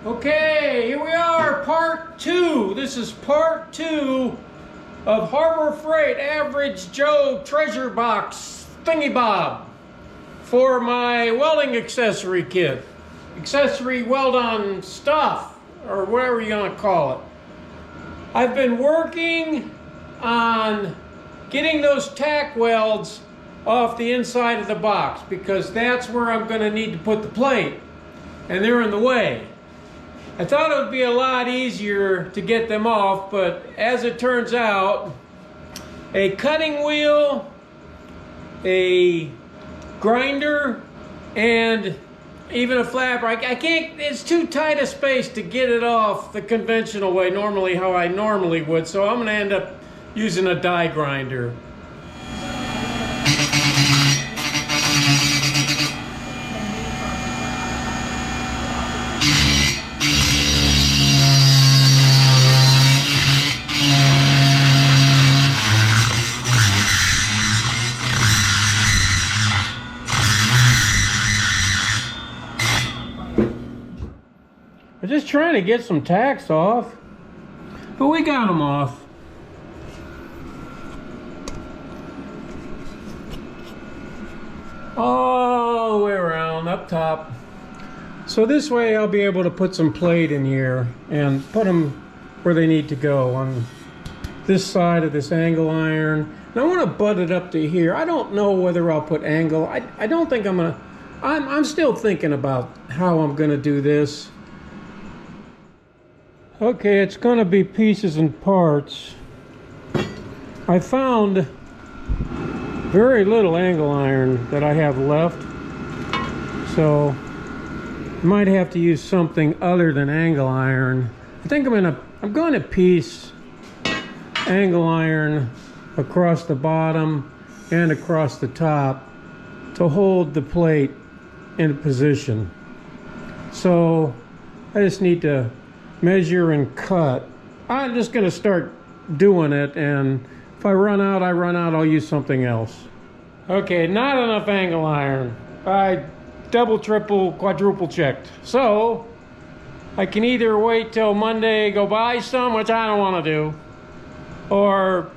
Okay, here we are, part 2. This is part 2 of Harbor Freight Average Joe Treasure Box Thingy-Bob for my welding accessory kit. Accessory weld-on stuff, or whatever you want to call it. I've been working on getting those tack welds off the inside of the box because that's where I'm going to need to put the plate, and they're in the way. I thought it would be a lot easier to get them off, but as it turns out, a cutting wheel, a grinder, and even a flapper, I can't, it's too tight a space to get it off the conventional way, normally how I normally would, so I'm going to end up using a die grinder. I'm just trying to get some tacks off, but we got them off. All the way around up top. So this way I'll be able to put some plate in here and put them where they need to go on this side of this angle iron. And I want to butt it up to here. I don't know whether I'll put angle. I don't think I'm gonna. I'm still thinking about how I'm gonna do this. Okay, it's gonna be pieces and parts. I found very little angle iron that I have left, so I might have to use something other than angle iron. I think I'm going to piece angle iron across the bottom and across the top to hold the plate in position. So I just need to measure and cut. I'm just going to start doing it, and if I run out, I'll use something else. Okay, not enough angle iron. I double, triple, quadruple checked. So I can either wait till Monday, go buy some, which I don't want to do, or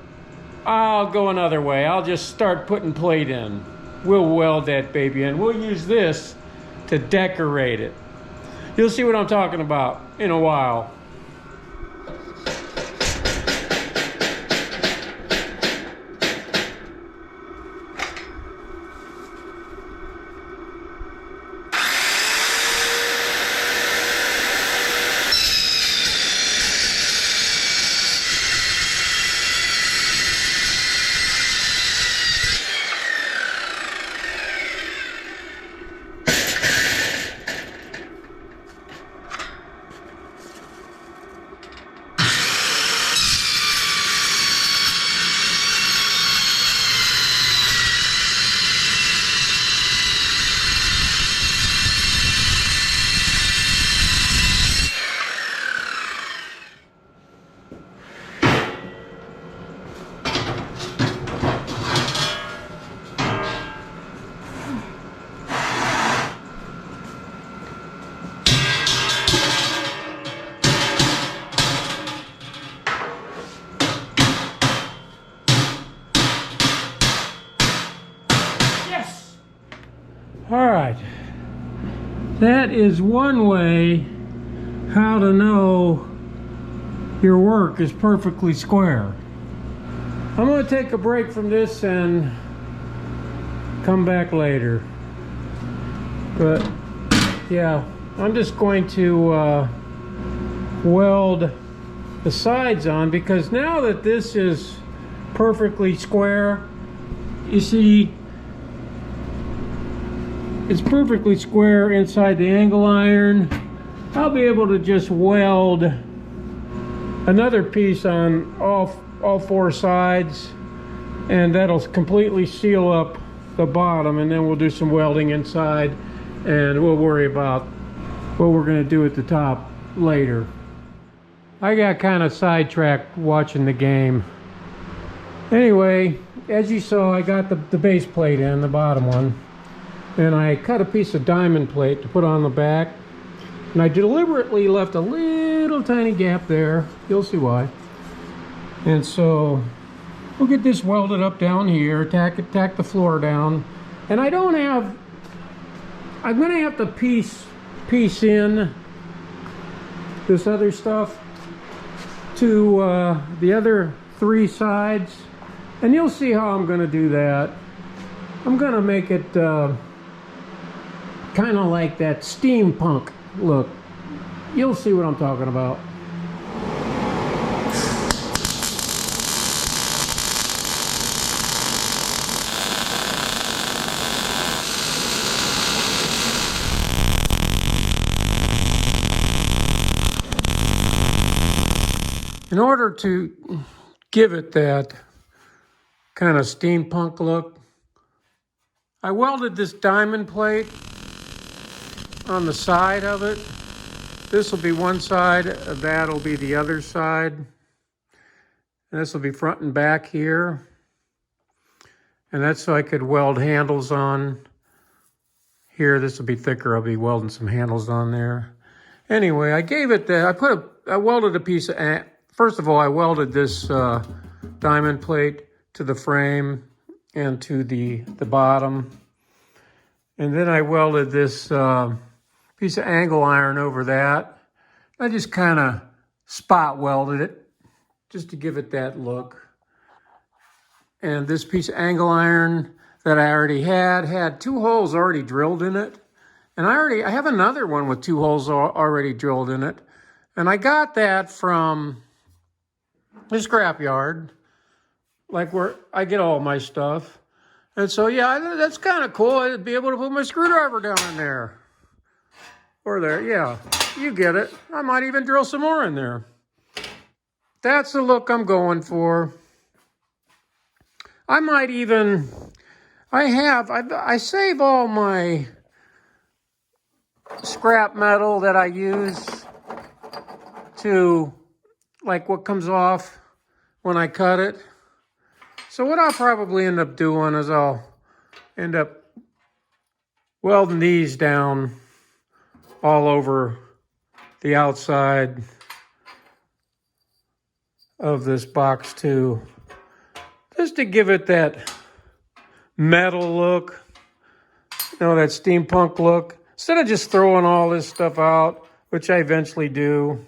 I'll go another way. I'll just start putting plate in. We'll weld that baby in. We'll use this to decorate it. You'll see what I'm talking about in a while. Alright, that is one way how to know your work is perfectly square. I'm going to take a break from this and come back later. But yeah, I'm just going to weld the sides on, because now that this is perfectly square, you see it's perfectly square inside the angle iron. I'll be able to just weld another piece on all four sides, and that'll completely seal up the bottom, and then we'll do some welding inside, and we'll worry about what we're going to do at the top later. I got kind of sidetracked watching the game. Anyway, as you saw, I got the base plate in, the bottom one. And I cut a piece of diamond plate to put on the back. And I deliberately left a little tiny gap there. You'll see why. And so we'll get this welded up down here, tack the floor down. And I don't have, I'm gonna have to piece in this other stuff to the other 3 sides. And you'll see how I'm gonna do that. I'm gonna make it kind of like that steampunk look. You'll see what I'm talking about. In order to give it that kind of steampunk look, I welded this diamond plate on the side of it. This will be one side, that'll be the other side. And this will be front and back here. And that's so I could weld handles on here. This will be thicker, I'll be welding some handles on there. Anyway, I gave it that, I welded a piece of, first of all, I welded this diamond plate to the frame and to the bottom. And then I welded this piece of angle iron over that. I just kind of spot welded it just to give it that look. And this piece of angle iron that I already had 2 holes already drilled in it. And I have another one with 2 holes already drilled in it. And I got that from the scrapyard, like where I get all my stuff. And so, yeah, that's kind of cool. I'd be able to put my screwdriver down in there. Or there, yeah, you get it. I might even drill some more in there. That's the look I'm going for. I might even, I save all my scrap metal that I use to, like what comes off when I cut it. So what I'll probably end up doing is I'll end up welding these down all over the outside of this box too, just to give it that metal look, you know, that steampunk look. Instead of just throwing all this stuff out, which I eventually do,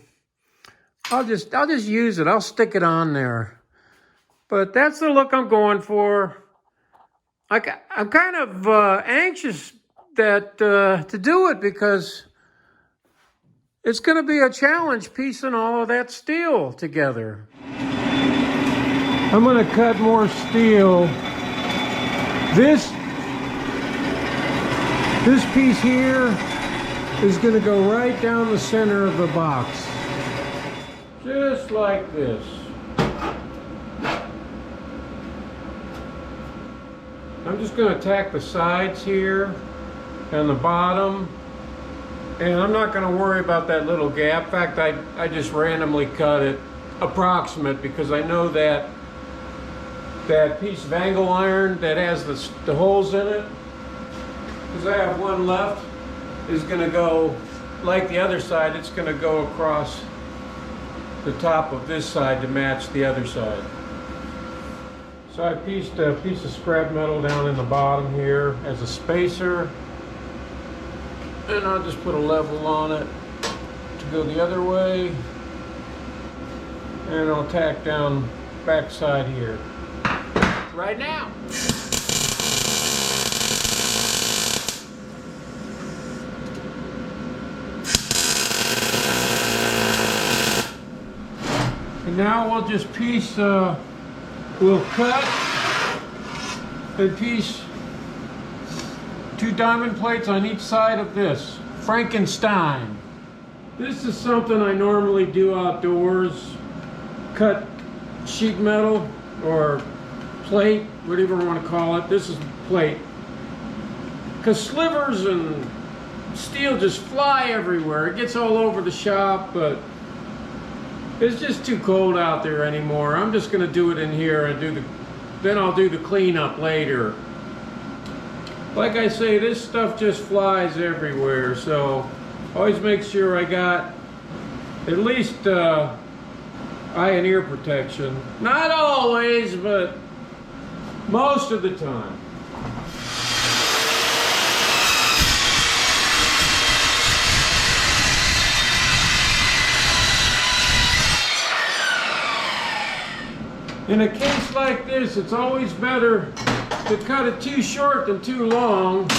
I'll just use it. I'll stick it on there. But that's the look I'm going for. I'm kind of anxious to do it because it's going to be a challenge piecing all of that steel together. I'm going to cut more steel. This piece here is going to go right down the center of the box. Just like this. I'm just going to tack the sides here and the bottom. And I'm not going to worry about that little gap. In fact, I just randomly cut it approximate because I know that piece of angle iron that has the holes in it, because I have one left, is going to go, like the other side, it's going to go across the top of this side to match the other side. So I pieced a piece of scrap metal down in the bottom here as a spacer. And I'll just put a level on it to go the other way. And I'll tack down back side here. Right now. And now we'll just piece, we'll cut and piece 2 diamond plates on each side of this Frankenstein. This is something I normally do outdoors. Cut sheet metal or plate, whatever you want to call it. This is plate. Because slivers and steel just fly everywhere. It gets all over the shop, but it's just too cold out there anymore. I'm just going to do it in here and then I'll do the cleanup later. Like I say, this stuff just flies everywhere, so Always make sure I got at least eye and ear protection. Not always, but most of the time. In a case like this, it's always better to cut it too short than too long,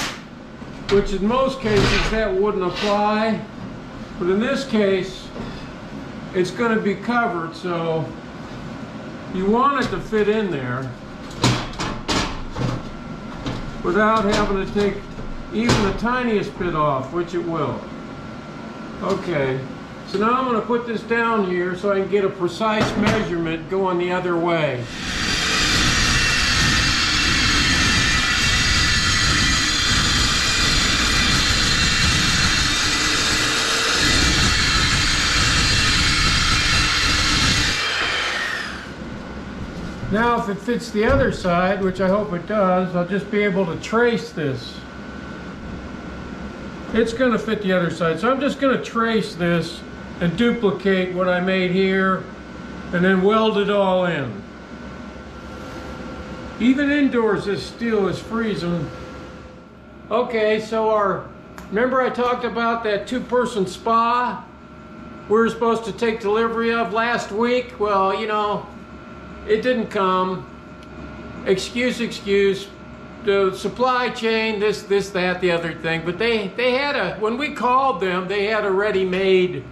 which in most cases that wouldn't apply. But in this case, it's going to be covered, so you want it to fit in there without having to take even the tiniest bit off, which it will. Okay. So now I'm going to put this down here so I can get a precise measurement going the other way. Now if it fits the other side, which I hope it does, I'll just be able to trace this. It's going to fit the other side, so I'm just going to trace this and duplicate what I made here and then weld it all in. Even indoors this steel is freezing. Okay, so remember I talked about that 2-person spa we were supposed to take delivery of last week? Well, you know, it didn't come. Excuse. The supply chain, this, that, the other thing. But they had when we called them, they had a ready-made,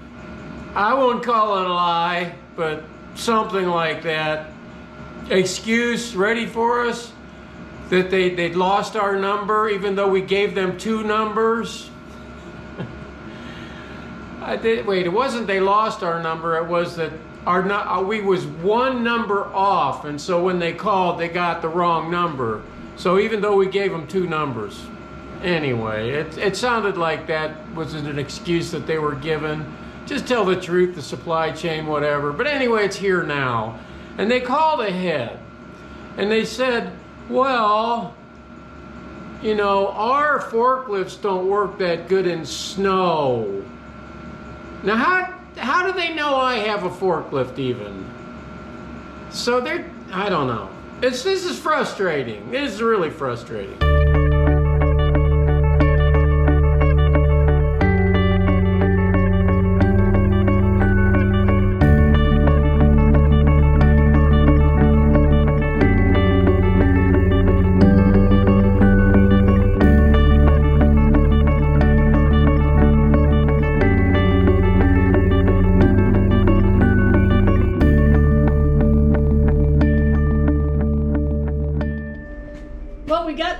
I won't call it a lie, but something like that, excuse ready for us, that they'd lost our number even though we gave them 2 numbers. Wait, it wasn't they lost our number, it was that we was 1 number off, and so when they called, they got the wrong number. So even though we gave them 2 numbers. Anyway, it sounded like that was an excuse that they were given. Just tell the truth, the supply chain, whatever. But anyway, it's here now. And they called ahead. And they said, well, you know, our forklifts don't work that good in snow. Now, how do they know I have a forklift even? So I don't know. This is frustrating. This is really frustrating.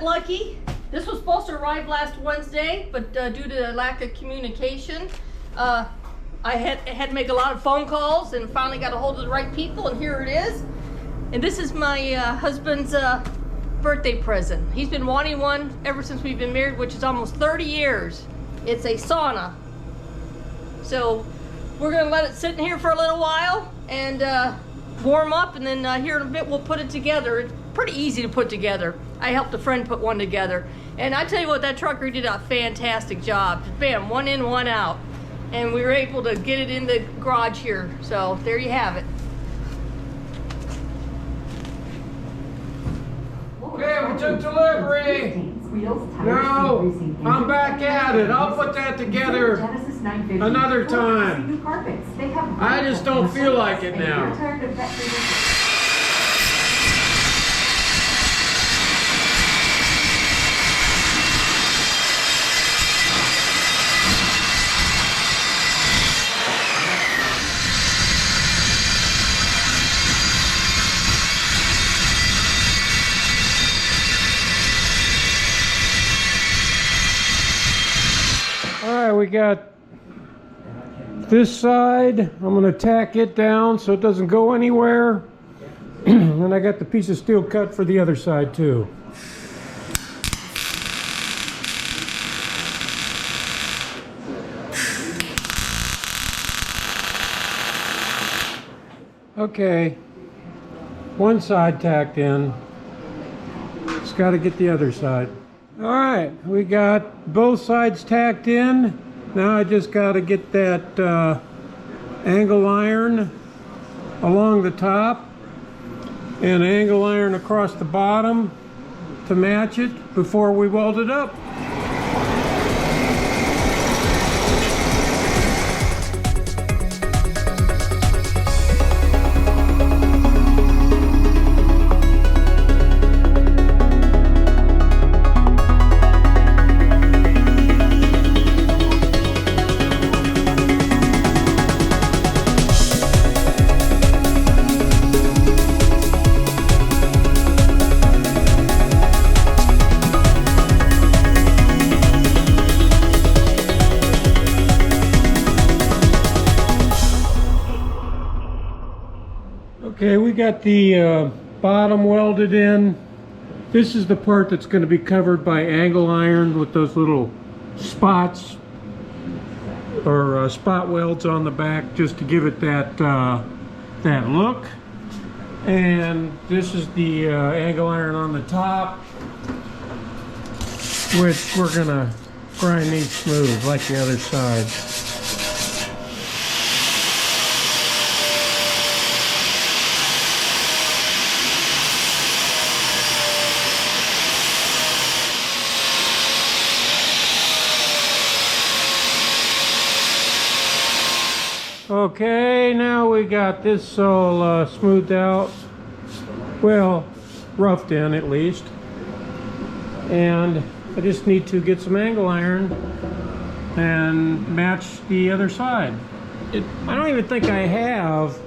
Lucky. This was supposed to arrive last Wednesday, but due to lack of communication, I had to make a lot of phone calls and finally got a hold of the right people, and here it is. And this is my husband's birthday present. He's been wanting one ever since we've been married, which is almost 30 years. It's a sauna. So we're gonna let it sit in here for a little while and warm up, and then here in a bit we'll put it together. It's pretty easy to put together. I helped a friend put one together, and I tell you what, that trucker did a fantastic job. Bam, 1 in, 1 out, and we were able to get it in the garage here. So there you have it. Okay, we took delivery. Now I'm back at it. I'll put that together another time. I just don't feel like it now. We got this side. I'm going to tack it down so it doesn't go anywhere. And I got the piece of steel cut for the other side too. Okay, one side tacked in. Just got to get the other side. All right, we got both sides tacked in. Now I just got to get that angle iron along the top and angle iron across the bottom to match it before we weld it up. Okay, we got the bottom welded in. This is the part that's going to be covered by angle iron with those little spots or spot welds on the back, just to give it that that look. And this is the angle iron on the top, which we're going to grind these smooth like the other side. Okay, now we got this all smoothed out, well, roughed in at least, and I just need to get some angle iron and match the other side. I don't even think I have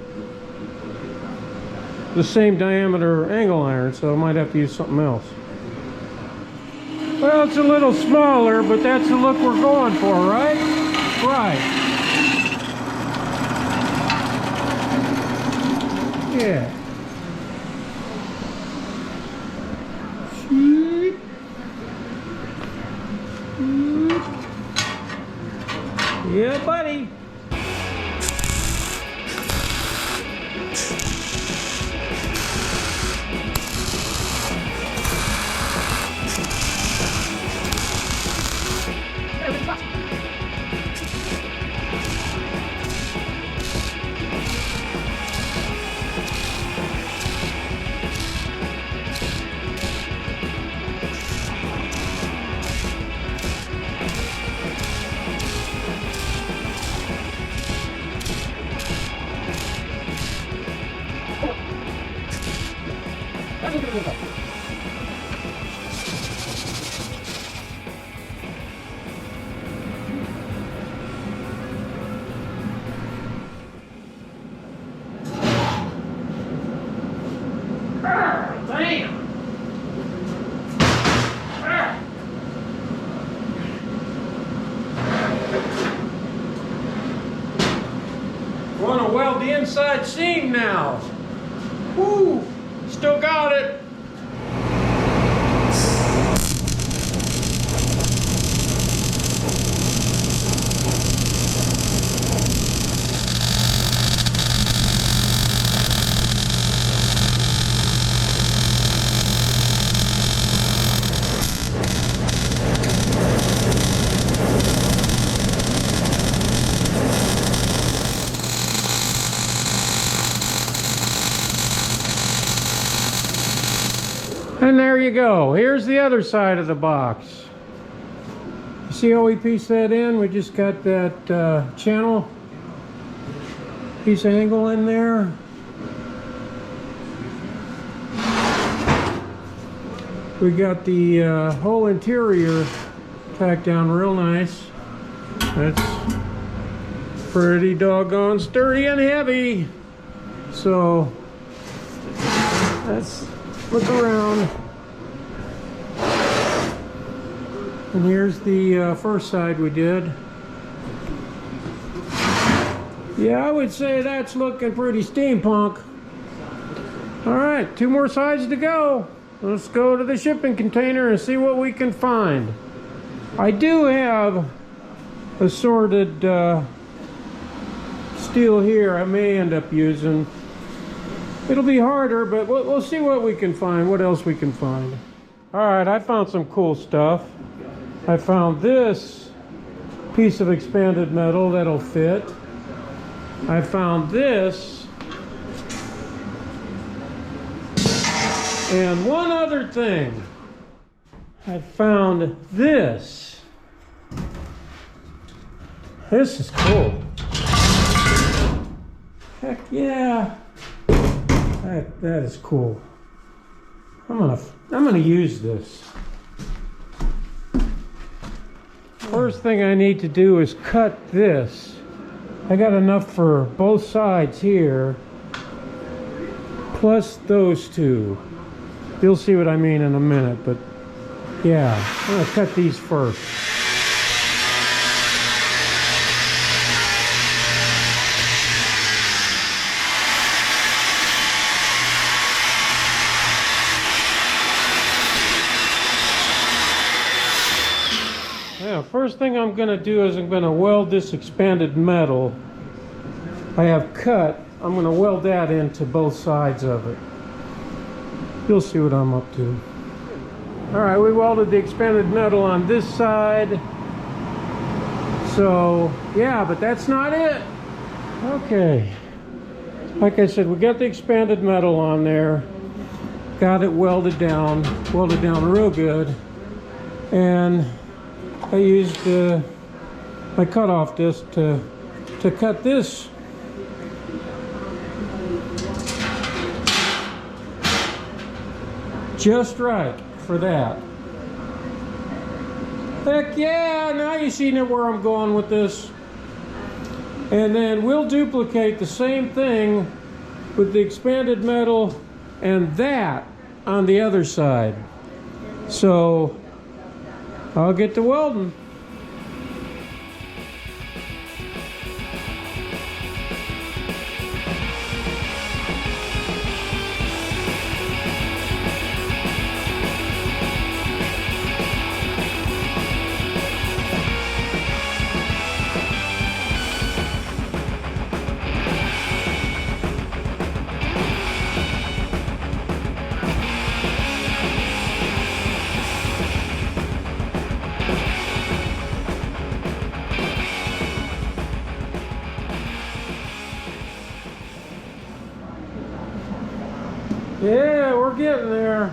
the same diameter angle iron, so I might have to use something else. Well, it's a little smaller, but that's the look we're going for, right? Right. Yeah. Yeah, buddy. Want to weld the inside seam now. Woo! Still got it. And there you go. Here's the other side of the box. You see how we piece that in? We just got that channel piece of angle in there. We got the whole interior tacked down real nice. That's pretty doggone sturdy and heavy. So let's look around. And here's the first side we did. Yeah, I would say that's looking pretty steampunk. All right, 2 more sides to go. Let's go to the shipping container and see what we can find. I do have assorted steel here I may end up using. It'll be harder, but we'll see what we can find, what else we can find. All right, I found some cool stuff. I found this piece of expanded metal that'll fit. I found this. And one other thing. I found this. This is cool. Heck yeah. That is cool. I'm gonna use this. First thing I need to do is cut this. I got enough for both sides here, plus those two. You'll see what I mean in a minute, but yeah, I'm gonna cut these first. Yeah, first thing I'm gonna do is I'm gonna weld this expanded metal I have cut. I'm gonna weld that into both sides of it. You'll see what I'm up to. All right, we welded the expanded metal on this side. So, yeah, but that's not it. Okay. Like I said, we got the expanded metal on there. Got it welded down real good. And I used my cutoff disc to cut this just right for that. Heck yeah, now you see where I'm going with this. And then we'll duplicate the same thing with the expanded metal and that on the other side. So I'll get to welding. Yeah, we're getting there.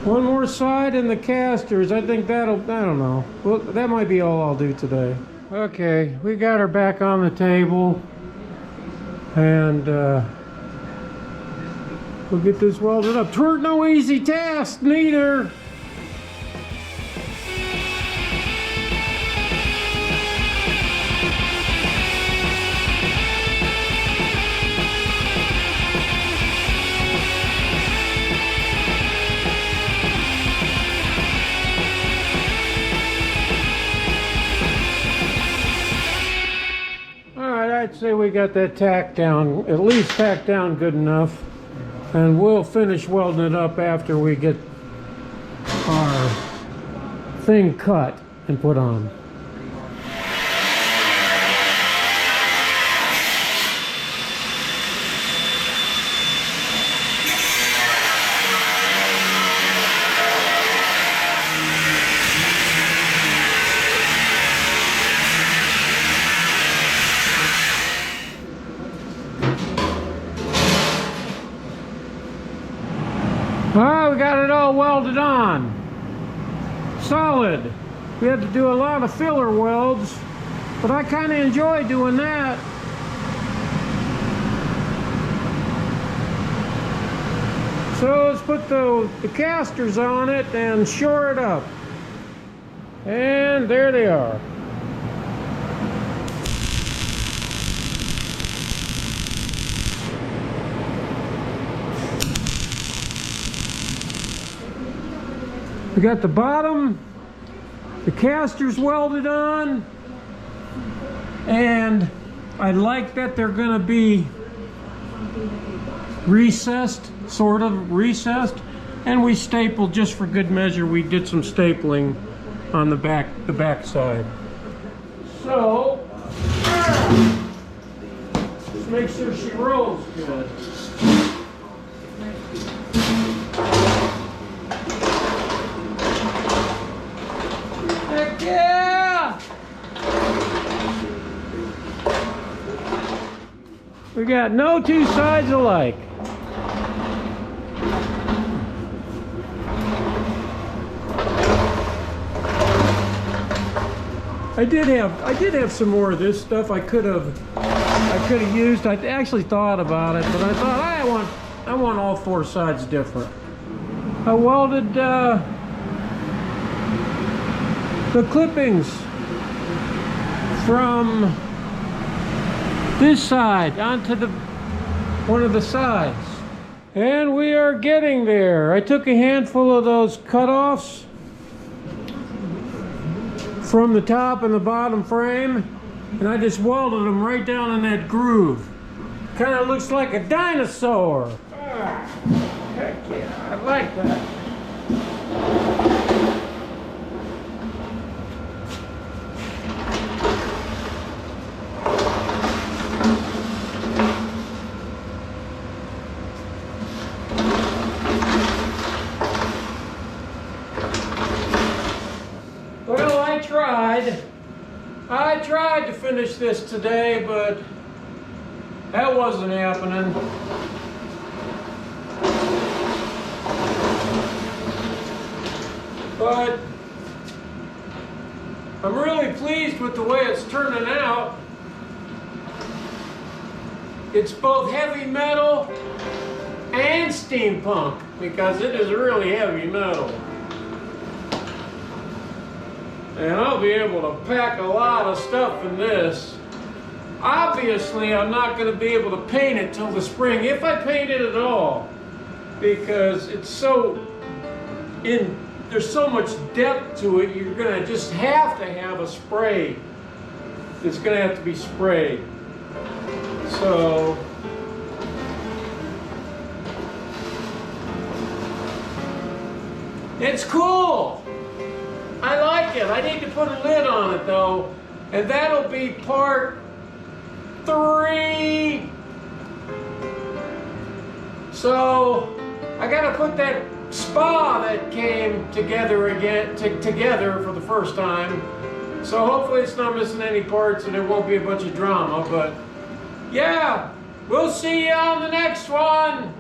One more side in the casters. I think I don't know. Well, that might be all I'll do today. Okay, we got her back on the table. And we'll get this welded up. Twerk no easy task, neither. I'd say we got that tacked down, at least tacked down good enough, and we'll finish welding it up after we get our thing cut and put on. Alright, we got it all welded on. Solid. We had to do a lot of filler welds, but I kind of enjoy doing that. So let's put the casters on it and shore it up. And there they are. We got the bottom, the casters welded on, and I like that they're going to be recessed, sort of recessed, and we stapled just for good measure. We did some stapling on the back side. So just make sure she rolls good. We got no two sides alike. I did have some more of this stuff I could have used. I actually thought about it, but I thought I want all four sides different. I welded the clippings from this side onto one of the sides. And we are getting there. I took a handful of those cutoffs from the top and the bottom frame, and I just welded them right down in that groove. Kind of looks like a dinosaur. Ah, heck yeah, I like that. Well, I tried to finish this today, but that wasn't happening. But I'm really pleased with the way it's turning out. It's both heavy metal and steampunk, because it is really heavy metal. And I'll be able to pack a lot of stuff in this. Obviously, I'm not going to be able to paint it till the spring, if I paint it at all, because it's there's so much depth to it. You're going to just have to have a spray. It's going to have to be sprayed. So it's cool. I like it. I need to put a lid on it though, and that'll be part 3. So I gotta put that spa that came together again together for the first time. So hopefully it's not missing any parts and there won't be a bunch of drama. But yeah, we'll see you on the next one.